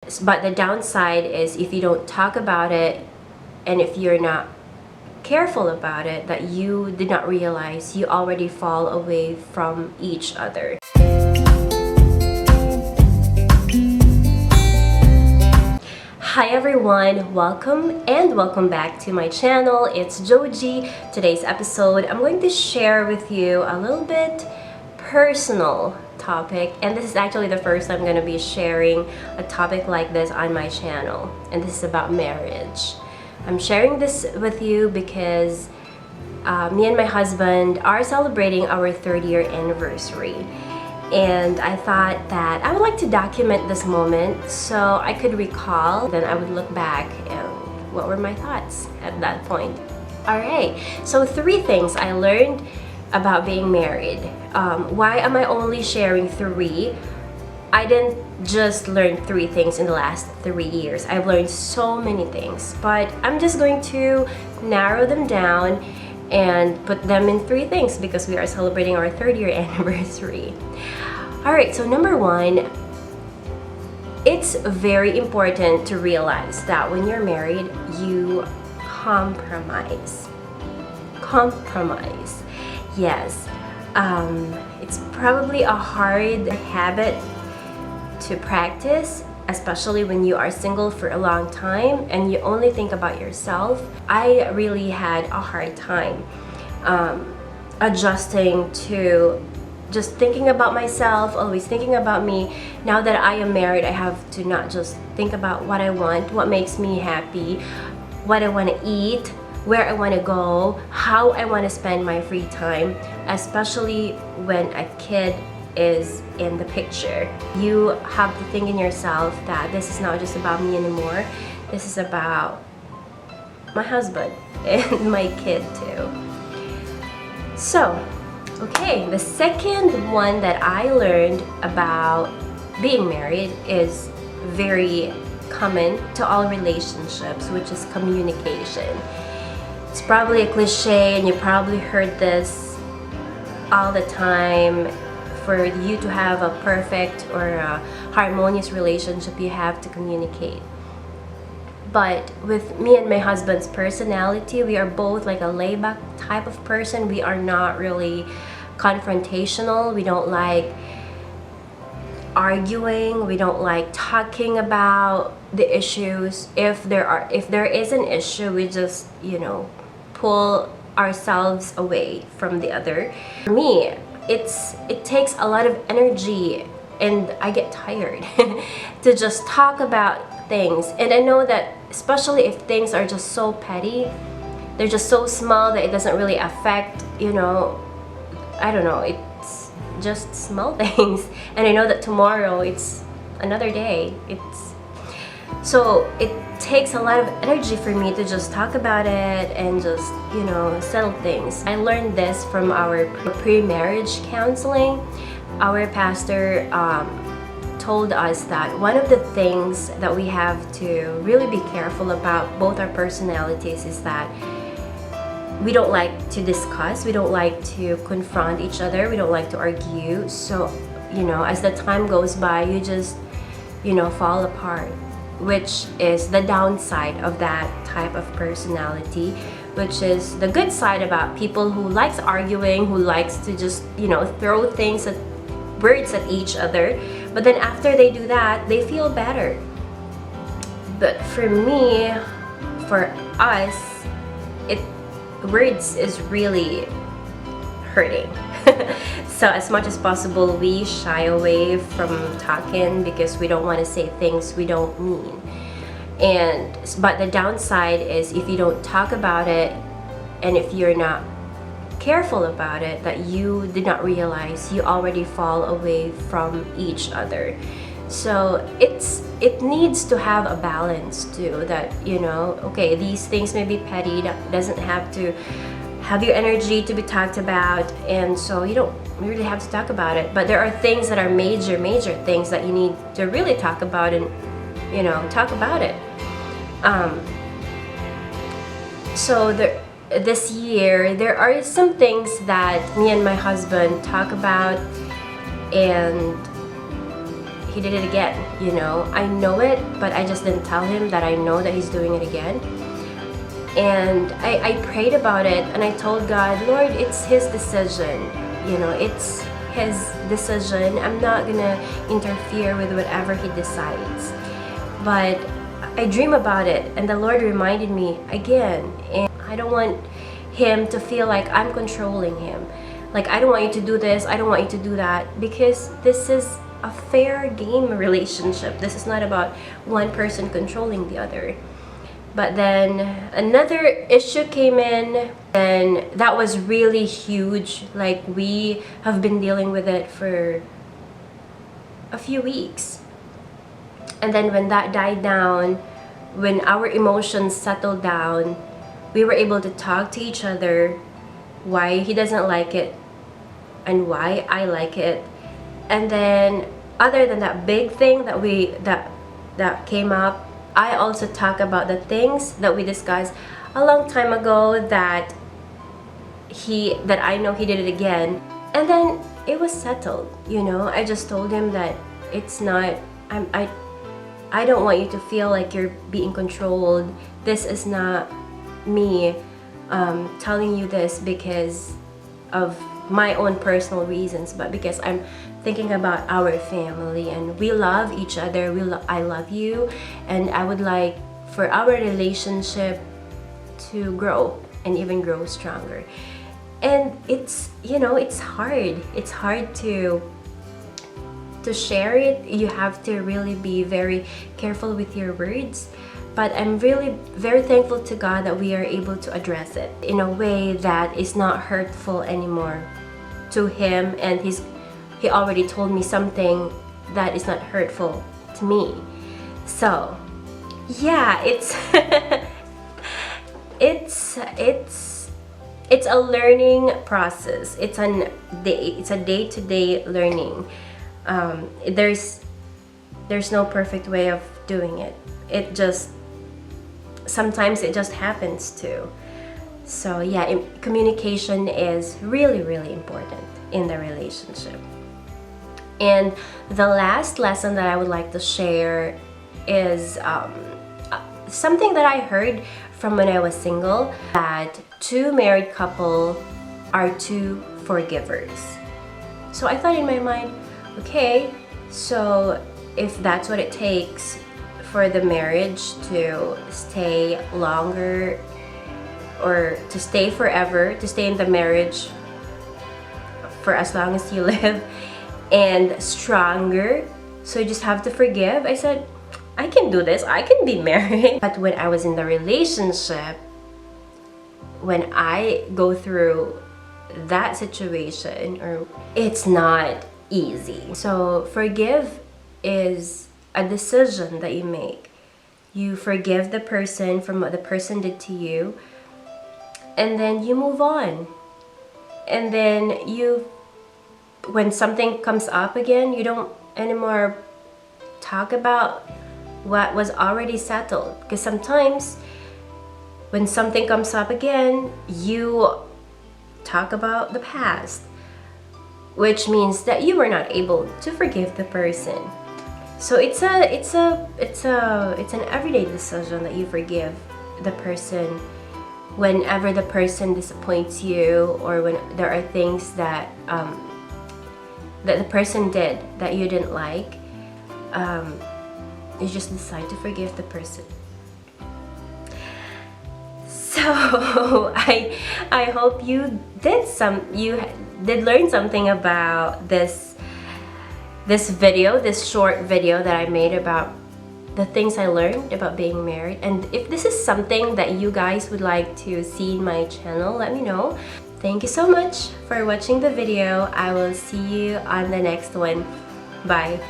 But the downside is if you don't talk about it and if you're not careful about it, that you did not realize you already fall away from each other. Hi everyone, welcome back to my channel. It's Joji. Today's episode, I'm going to share with you a little bit personal topic, and this is actually the first time I'm going to be sharing a topic like this on my channel, and this is about marriage. I'm sharing this with you because me and my husband are celebrating our 3rd-year anniversary, and I thought that I would like to document this moment so I could recall, then I would look back and what were my thoughts at that point. Alright, so 3 things I learned about being married. Why am I only sharing 3? I didn't just learn 3 things in the last 3 years. I've learned so many things, but I'm just going to narrow them down and put them in 3 things because we are celebrating our 3rd-year anniversary. Alright, so number 1, it's very important to realize that when you're married, you compromise. Compromise. Yes, it's probably a hard habit to practice, especially when you are single for a long time and you only think about yourself. I really had a hard time adjusting to just thinking about myself, always thinking about me. Now that I am married, I have to not just think about what I want, what makes me happy, what I want to eat, where I want to go, how I want to spend my free time, especially when a kid is in the picture. You have to think in yourself that this is not just about me anymore. This is about my husband and my kid too. So, okay, the second one that I learned about being married is very common to all relationships, which is communication. It's probably a cliche and you probably heard this all the time. For you to have a perfect or a harmonious relationship, you have to communicate. But with me and my husband's personality, we are both like a laid-back type of person. We are not really confrontational. We don't like arguing. We don't like talking about the issues. If there is an issue, we just, pull ourselves away from the other. For me, it takes a lot of energy and I get tired to just talk about things. And I know that especially if things are just so petty, they're just so small that it doesn't really affect, I don't know, it's just small things. And I know that tomorrow it's another day. So it takes a lot of energy for me to just talk about it and just, settle things. I learned this from our pre-marriage counseling. Our pastor told us that one of the things that we have to really be careful about, both our personalities, is that we don't like to discuss, we don't like to confront each other, we don't like to argue. So, as the time goes by, you just, fall apart, which is the downside of that type of personality, which is the good side about people who likes arguing, who likes to just, throw words at each other. But then after they do that, they feel better. But for me, for us, words is really hurting. So as much as possible, we shy away from talking because we don't want to say things we don't mean. But the downside is if you don't talk about it and if you're not careful about it, that you did not realize you already fall away from each other. So it needs to have a balance too, that okay, these things may be petty, that doesn't have to have your energy to be talked about, and so you don't really have to talk about it. But there are things that are major things that you need to really talk about and talk about it. So this year there are some things that me and my husband talk about, and he did it again, you know. I know it, but I just didn't tell him that I know that he's doing it again. And I prayed about it, and I told God, Lord, it's his decision, you know, it's his decision. I'm not gonna interfere with whatever he decides. But I dream about it, and the Lord reminded me again, and I don't want him to feel like I'm controlling him. Like, I don't want you to do this, I don't want you to do that, because this is a fair game relationship. This is not about one person controlling the other. But then another issue came in, and that was really huge. Like, we have been dealing with it for a few weeks. And then when that died down, when our emotions settled down, we were able to talk to each other why he doesn't like it and why I like it. And then other than that big thing that came up, I also talk about the things that we discussed a long time ago that I know he did it again. And then it was settled, you know. I just told him that it's not, I don't want you to feel like you're being controlled. This is not me telling you this because of my own personal reasons, but because I'm thinking about our family, and we love each other. I love you, and I would like for our relationship to grow and even grow stronger. And it's, you know, it's hard to share it. You have to really be very careful with your words. But I'm really very thankful to God that we are able to address it in a way that is not hurtful anymore to him, and he already told me something that is not hurtful to me. So yeah, it's it's a learning process. It's a day-to-day learning. There's no perfect way of doing it. Sometimes it just happens to. So yeah, communication is really, really important in the relationship. And the last lesson that I would like to share is something that I heard from when I was single, that two married couple are two forgivers. So I thought in my mind, okay, so if that's what it takes for the marriage to stay longer, or to stay forever, to stay in the marriage for as long as you live, and stronger, so you just have to forgive. I said, I can do this, I can be married. But when I was in the relationship, when I go through that situation, or it's not easy. So forgive is a decision that you make. You forgive the person from what the person did to you, and then you move on. And then when something comes up again, you don't anymore talk about what was already settled. Because sometimes when something comes up again, you talk about the past, which means that you were not able to forgive the person. So it's an everyday decision that you forgive the person whenever the person disappoints you, or when there are things that that the person did that you didn't like. You just decide to forgive the person. So I hope you did learn something about this short video that I made about the things I learned about being married. And if this is something that you guys would like to see in my channel, let me know. Thank you so much for watching the video. I will see you on the next one. Bye.